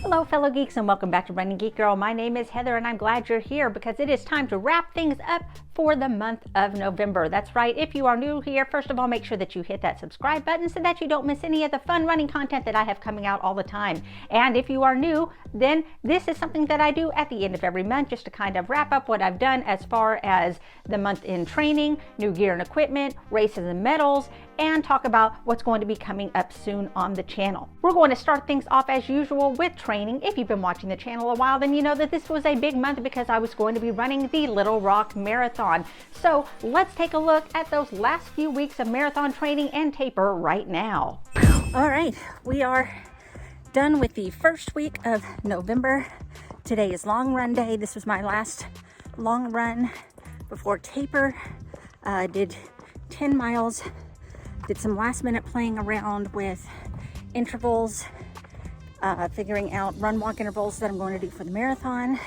Hello fellow geeks and welcome back to Running Geek Girl. My name is Heather and I'm glad you're here because it is time to wrap things up for the month of November. That's right, if you are new here, first of all, make sure that you hit that subscribe button so that you don't miss any of the fun running content that I have coming out all the time. And if you are new, then this is something that I do at the end of every month just to kind of wrap up what I've done as far as the month in training, new gear and equipment, races and medals, and talk about what's going to be coming up soon on the channel. We're going to start things off as usual with training. If you've been watching the channel a while, then you know that this was a big month because I was going to be running the Little Rock Marathon. So let's take a look at those last few weeks of marathon training and taper right now. All right, we are done with the first week of November. Today is long run day. This was my last long run before taper. I did 10 miles. Did some last minute playing around with intervals, figuring out run walk intervals that I'm going to do for the marathon.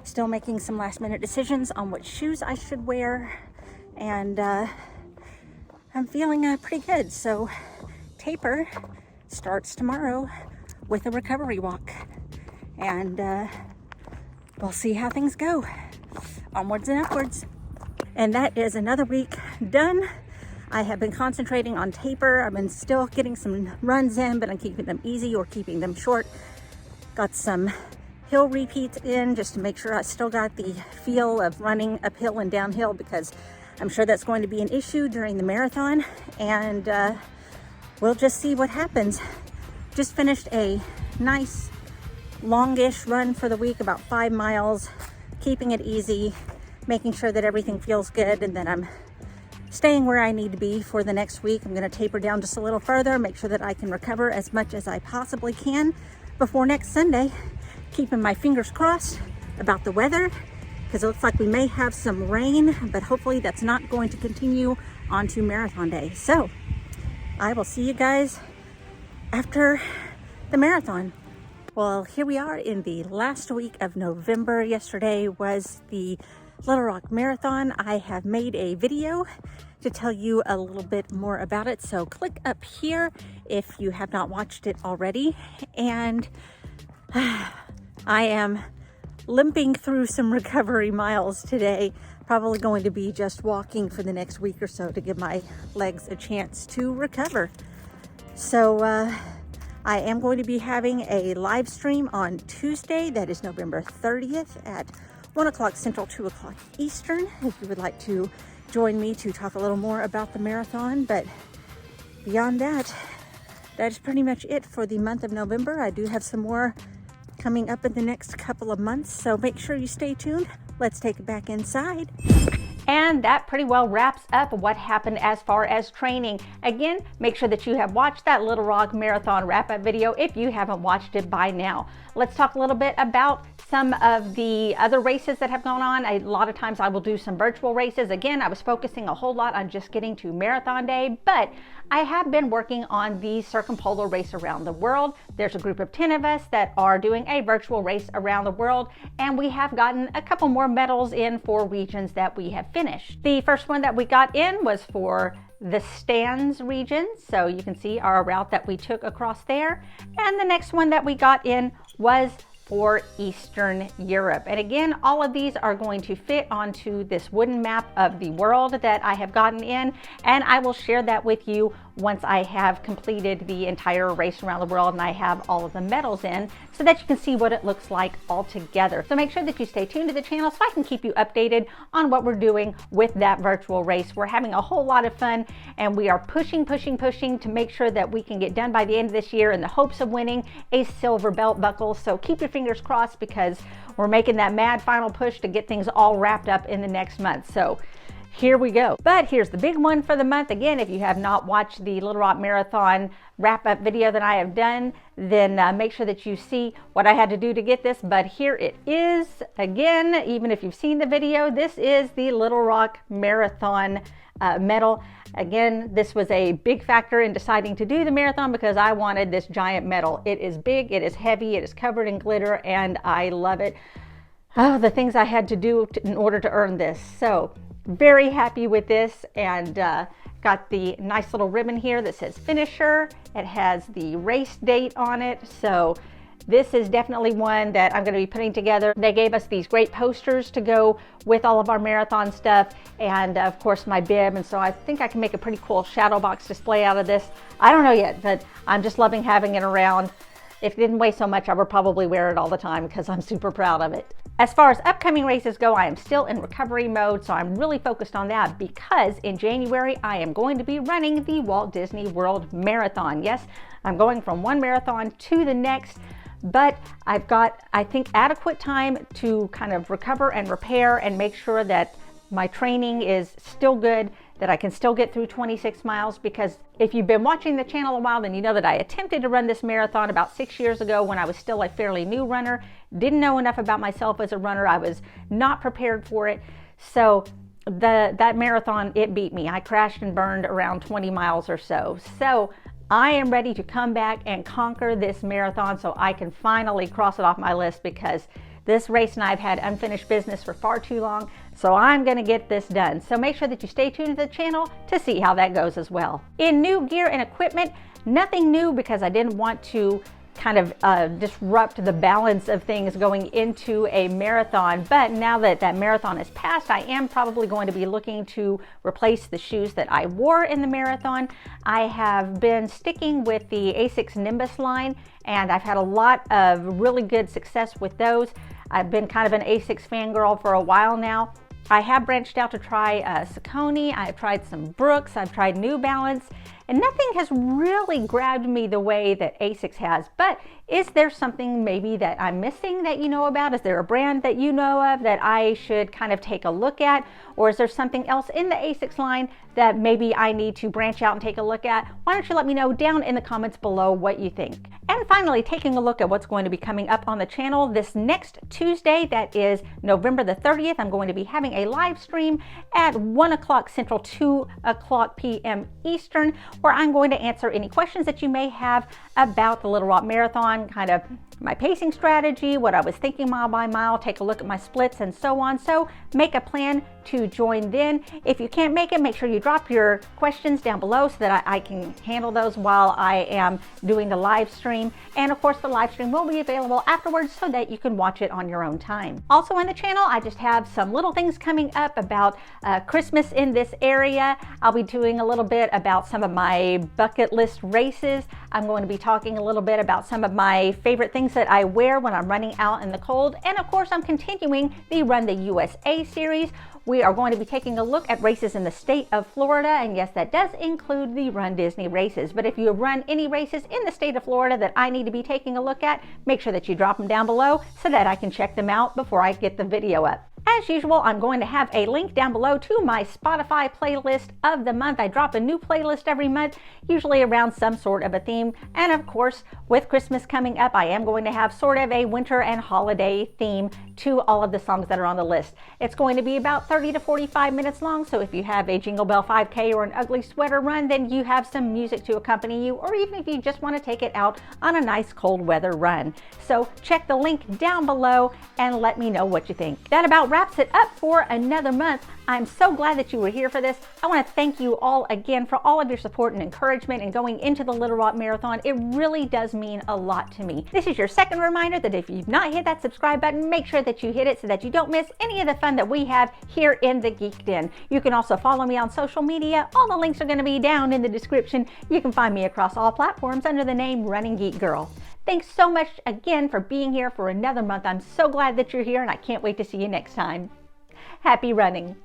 Still making some last minute decisions on what shoes I should wear. And I'm feeling pretty good. So taper starts tomorrow with a recovery walk. And we'll see how things go. Onwards and upwards. And that is another week done. I have been concentrating on taper. I've been still getting some runs in, but I'm keeping them easy or keeping them short. Got some hill repeats in just to make sure I still got the feel of running uphill and downhill because I'm sure that's going to be an issue during the marathon. And we'll just see what happens. Just finished a nice longish run for the week, about 5 miles, keeping it easy, making sure that everything feels good, and then I'm staying where I need to be for the next week. I'm going to taper down just a little further, make sure that I can recover as much as I possibly can before next Sunday. Keeping my fingers crossed about the weather because it looks like we may have some rain, but hopefully that's not going to continue onto marathon day. So I will see you guys after the marathon. Well, here we are in the last week of November. Yesterday was the Little Rock Marathon. I have made a video to tell you a little bit more about it. So click up here if you have not watched it already. And I am limping through some recovery miles today. Probably going to be just walking for the next week or so to give my legs a chance to recover. So I am going to be having a live stream on Tuesday. That is November 30th at 1 o'clock Central, 2 o'clock Eastern, if you would like to join me to talk a little more about the marathon. But beyond that, that is pretty much it for the month of November. I do have some more coming up in the next couple of months, so make sure you stay tuned. Let's take it back inside. And that pretty well wraps up what happened as far as training. Again, make sure that you have watched that Little Rock Marathon wrap-up video if you haven't watched it by now. Let's talk a little bit about some of the other races that have gone on. A lot of times I will do some virtual races. Again, I was focusing a whole lot on just getting to marathon day, but I have been working on the circumpolar race around the world. There's a group of 10 of us that are doing a virtual race around the world, and we have gotten a couple more medals in for regions that we have finished. The first one that we got in was for the Stans region, so you can see our route that we took across there. And the next one that we got in was for Eastern Europe. And again, all of these are going to fit onto this wooden map of the world that I have gotten in, and I will share that with you once I have completed the entire race around the world and I have all of the medals in so that you can see what it looks like all together. So make sure that you stay tuned to the channel so I can keep you updated on what we're doing with that virtual race. We're having a whole lot of fun and we are pushing to make sure that we can get done by the end of this year in the hopes of winning a silver belt buckle. So keep your fingers crossed because we're making that mad final push to get things all wrapped up in the next month. So here we go. But here's the big one for the month. Again, if you have not watched the Little Rock Marathon wrap-up video that I have done, then make sure that you see what I had to do to get this. But here it is. Again, even if you've seen the video, this is the Little Rock Marathon medal. Again, this was a big factor in deciding to do the marathon because I wanted this giant medal. It is big, it is heavy, it is covered in glitter, and I love it. Oh, the things I had to do in order to earn this. So very happy with this, and got the nice little ribbon here that says finisher. It has the race date on it, so this is definitely one that I'm going to be putting together. They gave us these great posters to go with all of our marathon stuff, and of course my bib, and so I think I can make a pretty cool shadow box display out of this. I don't know yet, but I'm just loving having it around. If it didn't weigh so much, I would probably wear it all the time because I'm super proud of it. As far as upcoming races go, I am still in recovery mode, so I'm really focused on that because in January, I am going to be running the Walt Disney World Marathon. Yes, I'm going from one marathon to the next, but I've got, I think, adequate time to kind of recover and repair and make sure that my training is still good, that I can still get through 26 miles, because if you've been watching the channel a while, then you know that I attempted to run this marathon about 6 years ago when I was still a fairly new runner, didn't know enough about myself as a runner, I was not prepared for it. So that marathon, it beat me. I crashed and burned around 20 miles or so. So I am ready to come back and conquer this marathon so I can finally cross it off my list, because this race and I have had unfinished business for far too long, so I'm going to get this done. So make sure that you stay tuned to the channel to see how that goes as well. In new gear and equipment, nothing new because I didn't want to kind of disrupt the balance of things going into a marathon. But now that that marathon is passed, I am probably going to be looking to replace the shoes that I wore in the marathon. I have been sticking with the Asics Nimbus line, and I've had a lot of really good success with those. I've been kind of an Asics fangirl for a while now. I have branched out to try Saucony, I've tried some Brooks, I've tried New Balance, and nothing has really grabbed me the way that Asics has. But is there something maybe that I'm missing that you know about? Is there a brand that you know of that I should kind of take a look at? Or is there something else in the Asics line that maybe I need to branch out and take a look at? Why don't you let me know down in the comments below what you think. And finally, taking a look at what's going to be coming up on the channel this next Tuesday, that is November the 30th, I'm going to be having a live stream at 1 o'clock Central, 2 o'clock p.m. Eastern, where I'm going to answer any questions that you may have about the Little Rock Marathon, kind of my pacing strategy, what I was thinking mile by mile, take a look at my splits and so on. So make a plan to join then. If you can't make it, make sure you drop your questions down below so that I can handle those while I am doing the live stream. And of course, the live stream will be available afterwards so that you can watch it on your own time. Also on the channel, I just have some little things coming up about Christmas in this area. I'll be doing a little bit about some of my bucket list races. I'm going to be talking a little bit about some of my favorite things that I wear when I'm running out in the cold. And of course, I'm continuing the Run the USA series. We are going to be taking a look at races in the state of Florida, and yes, that does include the Run Disney races. But if you run any races in the state of Florida that I need to be taking a look at, make sure that you drop them down below so that I can check them out before I get the video up. As usual, I'm going to have a link down below to my Spotify playlist of the month. I drop a new playlist every month, usually around some sort of a theme. And of course, with Christmas coming up, I am going to have sort of a winter and holiday theme to all of the songs that are on the list. It's going to be about 30 to 45 minutes long, so if you have a Jingle Bell 5K or an Ugly Sweater run, then you have some music to accompany you, or even if you just want to take it out on a nice cold weather run. So check the link down below and let me know what you think. That about wraps it up for another month. I'm so glad that you were here for this. I want to thank you all again for all of your support and encouragement in going into the Little Rock Marathon. It really does mean a lot to me. This is your second reminder that if you've not hit that subscribe button, make sure that you hit it so that you don't miss any of the fun that we have here in the Geek Den. You can also follow me on social media. All the links are going to be down in the description. You can find me across all platforms under the name Running Geek Girl. Thanks so much again for being here for another month. I'm so glad that you're here, and I can't wait to see you next time. Happy running.